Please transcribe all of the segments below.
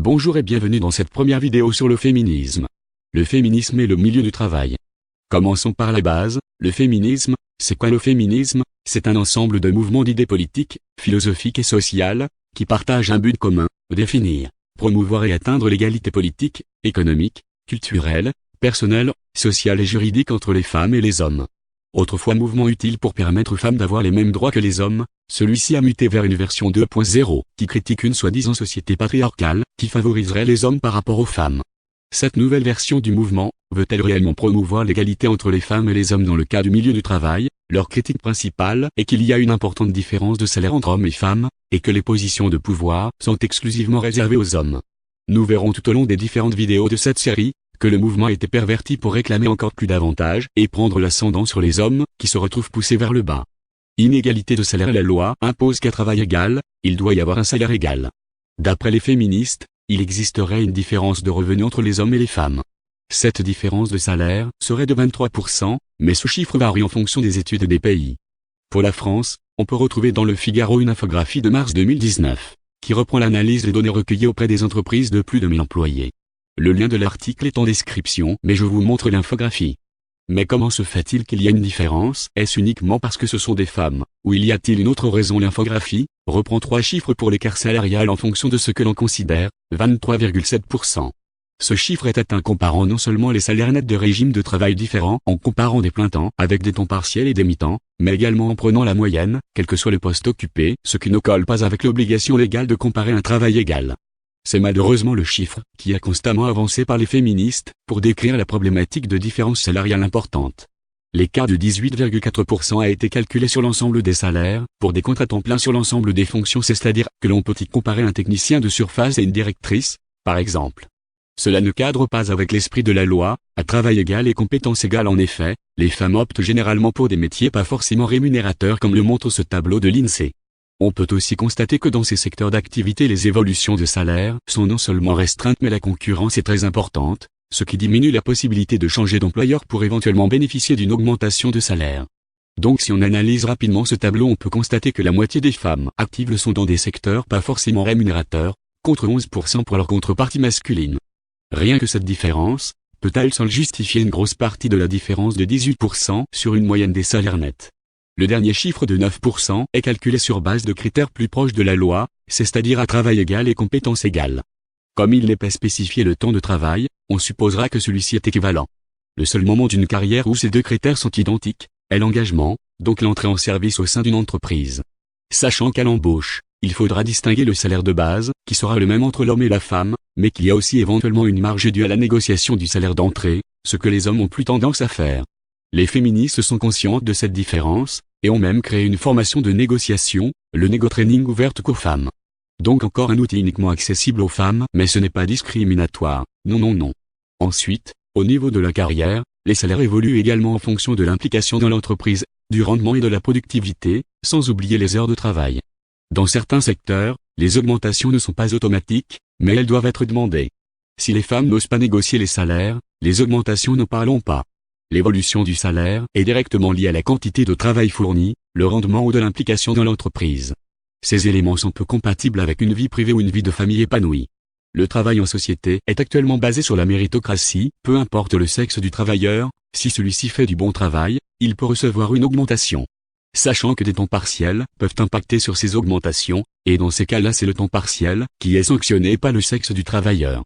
Bonjour et bienvenue dans cette première vidéo sur le féminisme. Le féminisme et le milieu du travail. Commençons par la base. Le féminisme, c'est quoi le féminisme? C'est un ensemble de mouvements d'idées politiques, philosophiques et sociales, qui partagent un but commun, définir, promouvoir et atteindre l'égalité politique, économique, culturelle, personnelle, sociale et juridique entre les femmes et les hommes. Autrefois mouvement utile pour permettre aux femmes d'avoir les mêmes droits que les hommes, celui-ci a muté vers une version 2.0, qui critique une soi-disant société patriarcale, qui favoriserait les hommes par rapport aux femmes. Cette nouvelle version du mouvement, veut-elle réellement promouvoir l'égalité entre les femmes et les hommes dans le cas du milieu du travail? Leur critique principale est qu'il y a une importante différence de salaire entre hommes et femmes, et que les positions de pouvoir sont exclusivement réservées aux hommes. Nous verrons tout au long des différentes vidéos de cette série, que le mouvement était perverti pour réclamer encore plus d'avantages et prendre l'ascendant sur les hommes, qui se retrouvent poussés vers le bas. Inégalité de salaire. La loi impose qu'à travail égal, il doit y avoir un salaire égal. D'après les féministes, il existerait une différence de revenus entre les hommes et les femmes. Cette différence de salaire serait de 23%, mais ce chiffre varie en fonction des études des pays. Pour la France, on peut retrouver dans le Figaro une infographie de mars 2019, qui reprend l'analyse des données recueillies auprès des entreprises de plus de 1000 employés. Le lien de l'article est en description, mais je vous montre l'infographie. Mais comment se fait-il qu'il y a une différence? Est-ce uniquement parce que ce sont des femmes, ou y a-t-il une autre raison? L'infographie reprend 3 chiffres pour l'écart salarial en fonction de ce que l'on considère, 23,7%. Ce chiffre est atteint comparant non seulement les salaires nets de régimes de travail différents, en comparant des pleins temps avec des temps partiels et des mi-temps, mais également en prenant la moyenne, quel que soit le poste occupé, ce qui ne colle pas avec l'obligation légale de comparer un travail égal. C'est malheureusement le chiffre qui est constamment avancé par les féministes pour décrire la problématique de différence salariale importante. L'écart de 18,4% a été calculé sur l'ensemble des salaires, pour des contrats temps plein sur l'ensemble des fonctions, c'est-à-dire que l'on peut y comparer un technicien de surface et une directrice, par exemple. Cela ne cadre pas avec l'esprit de la loi, à travail égal et compétence égale. En effet, les femmes optent généralement pour des métiers pas forcément rémunérateurs comme le montre ce tableau de l'INSEE. On peut aussi constater que dans ces secteurs d'activité les évolutions de salaire sont non seulement restreintes mais la concurrence est très importante, ce qui diminue la possibilité de changer d'employeur pour éventuellement bénéficier d'une augmentation de salaire. Donc si on analyse rapidement ce tableau, on peut constater que la moitié des femmes actives le sont dans des secteurs pas forcément rémunérateurs, contre 11% pour leur contrepartie masculine. Rien que cette différence, peut-elle seule justifier une grosse partie de la différence de 18% sur une moyenne des salaires nets. Le dernier chiffre de 9% est calculé sur base de critères plus proches de la loi, c'est-à-dire à travail égal et compétence égale. Comme il n'est pas spécifié le temps de travail, on supposera que celui-ci est équivalent. Le seul moment d'une carrière où ces deux critères sont identiques est l'engagement, donc l'entrée en service au sein d'une entreprise. Sachant qu'à l'embauche, il faudra distinguer le salaire de base, qui sera le même entre l'homme et la femme, mais qu'il y a aussi éventuellement une marge due à la négociation du salaire d'entrée, ce que les hommes ont plus tendance à faire. Les féministes sont conscientes de cette différence, et ont même créé une formation de négociation, le négo-training, ouverte qu'aux femmes. Donc encore un outil uniquement accessible aux femmes, mais ce n'est pas discriminatoire, non. Ensuite, au niveau de la carrière, les salaires évoluent également en fonction de l'implication dans l'entreprise, du rendement et de la productivité, sans oublier les heures de travail. Dans certains secteurs, les augmentations ne sont pas automatiques, mais elles doivent être demandées. Si les femmes n'osent pas négocier les salaires, les augmentations n'en parlons pas. L'évolution du salaire est directement liée à la quantité de travail fourni, le rendement ou de l'implication dans l'entreprise. Ces éléments sont peu compatibles avec une vie privée ou une vie de famille épanouie. Le travail en société est actuellement basé sur la méritocratie, peu importe le sexe du travailleur, si celui-ci fait du bon travail, il peut recevoir une augmentation. Sachant que des temps partiels peuvent impacter sur ces augmentations, et dans ces cas-là c'est le temps partiel qui est sanctionné et pas le sexe du travailleur.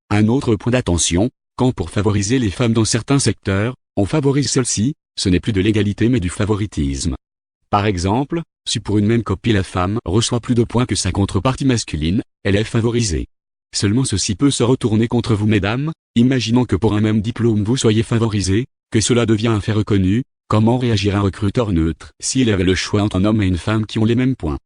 Un autre point d'attention, quand pour favoriser les femmes dans certains secteurs, on favorise celles-ci, ce n'est plus de l'égalité mais du favoritisme. Par exemple, si pour une même copie la femme reçoit plus de points que sa contrepartie masculine, elle est favorisée. Seulement ceci peut se retourner contre vous mesdames, imaginons que pour un même diplôme vous soyez favorisé, que cela devient un fait reconnu, comment réagirait un recruteur neutre s'il avait le choix entre un homme et une femme qui ont les mêmes points?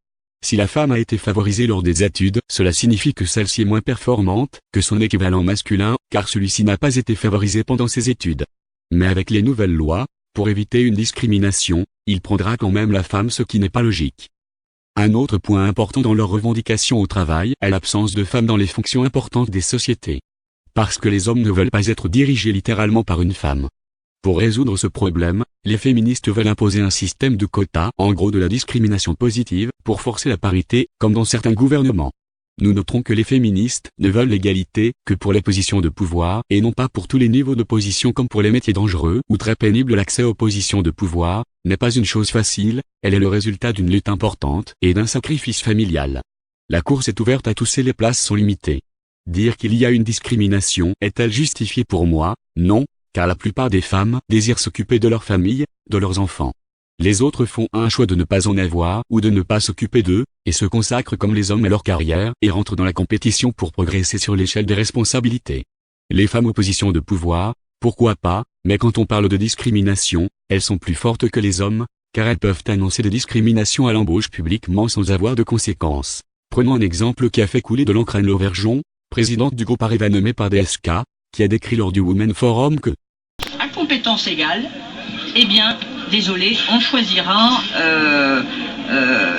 Si la femme a été favorisée lors des études, cela signifie que celle-ci est moins performante que son équivalent masculin, car celui-ci n'a pas été favorisé pendant ses études. Mais avec les nouvelles lois, pour éviter une discrimination, il prendra quand même la femme, ce qui n'est pas logique. Un autre point important dans leurs revendications au travail est l'absence de femmes dans les fonctions importantes des sociétés. Parce que les hommes ne veulent pas être dirigés littéralement par une femme. Pour résoudre ce problème, les féministes veulent imposer un système de quotas, en gros de la discrimination positive, pour forcer la parité, comme dans certains gouvernements. Nous noterons que les féministes ne veulent l'égalité que pour les positions de pouvoir et non pas pour tous les niveaux de position comme pour les métiers dangereux ou très pénibles. L'accès aux positions de pouvoir n'est pas une chose facile, elle est le résultat d'une lutte importante et d'un sacrifice familial. La course est ouverte à tous et les places sont limitées. Dire qu'il y a une discrimination est-elle justifiée pour moi? Non, car la plupart des femmes désirent s'occuper de leur famille, de leurs enfants. Les autres font un choix de ne pas en avoir ou de ne pas s'occuper d'eux, et se consacrent comme les hommes à leur carrière et rentrent dans la compétition pour progresser sur l'échelle des responsabilités. Les femmes aux positions de pouvoir, pourquoi pas, mais quand on parle de discrimination, elles sont plus fortes que les hommes, car elles peuvent annoncer des discriminations à l'embauche publiquement sans avoir de conséquences. Prenons un exemple qui a fait couler de l'encre Anne Lauvergeon, présidente du groupe Areva nommé par DSK, qui a décrit lors du Women Forum que à compétences égales, eh bien, désolé, on choisira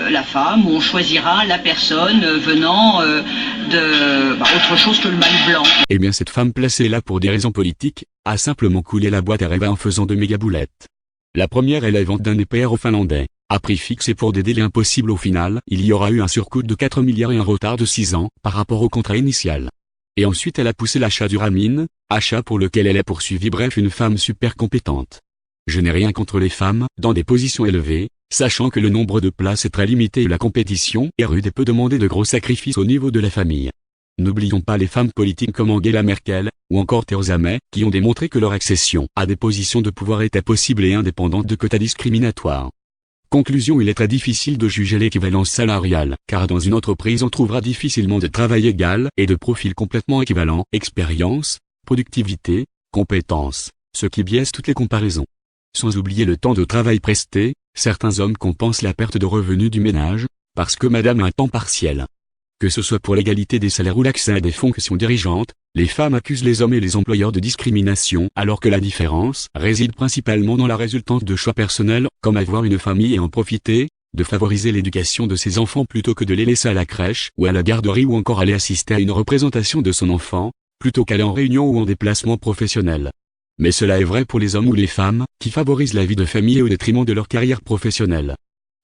la femme ou on choisira la personne venant autre chose que le mâle blanc. Eh bien cette femme placée là pour des raisons politiques, a simplement coulé la boîte Areva en faisant de méga boulettes. La première est la vente d'un EPR aux Finlandais, à prix fixe et pour des délais impossibles au final, il y aura eu un surcoût de 4 milliards et un retard de 6 ans par rapport au contrat initial. Et ensuite elle a poussé l'achat du Ramin, achat pour lequel elle est poursuivie, bref une femme super compétente. Je n'ai rien contre les femmes, dans des positions élevées, sachant que le nombre de places est très limité et la compétition est rude et peut demander de gros sacrifices au niveau de la famille. N'oublions pas les femmes politiques comme Angela Merkel, ou encore Theresa May, qui ont démontré que leur accession à des positions de pouvoir était possible et indépendante de quotas discriminatoires. Conclusion: il est très difficile de juger l'équivalence salariale, car dans une entreprise on trouvera difficilement de travail égal et de profils complètement équivalents, expérience, productivité, compétences, ce qui biaise toutes les comparaisons. Sans oublier le temps de travail presté, certains hommes compensent la perte de revenus du ménage, parce que madame a un temps partiel. Que ce soit pour l'égalité des salaires ou l'accès à des fonctions dirigeantes, les femmes accusent les hommes et les employeurs de discrimination alors que la différence réside principalement dans la résultante de choix personnels, comme avoir une famille et en profiter, de favoriser l'éducation de ses enfants plutôt que de les laisser à la crèche ou à la garderie ou encore aller assister à une représentation de son enfant, plutôt qu'aller en réunion ou en déplacement professionnel. Mais cela est vrai pour les hommes ou les femmes, qui favorisent la vie de famille au détriment de leur carrière professionnelle.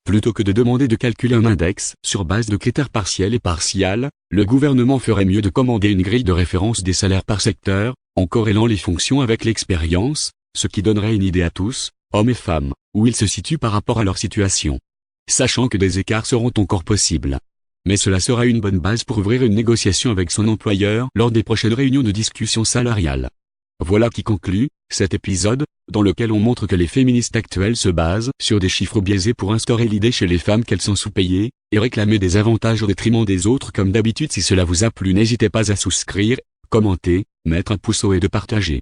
Plutôt que de demander de calculer un index sur base de critères partiels et partials, le gouvernement ferait mieux de commander une grille de référence des salaires par secteur, en corrélant les fonctions avec l'expérience, ce qui donnerait une idée à tous, hommes et femmes, où ils se situent par rapport à leur situation. Sachant que des écarts seront encore possibles. Mais cela sera une bonne base pour ouvrir une négociation avec son employeur lors des prochaines réunions de discussion salariale. Voilà qui conclut cet épisode, dans lequel on montre que les féministes actuelles se basent sur des chiffres biaisés pour instaurer l'idée chez les femmes qu'elles sont sous-payées, et réclamer des avantages au détriment des autres comme d'habitude. Si cela vous a plu, n'hésitez pas à souscrire, commenter, mettre un pouce haut et de partager.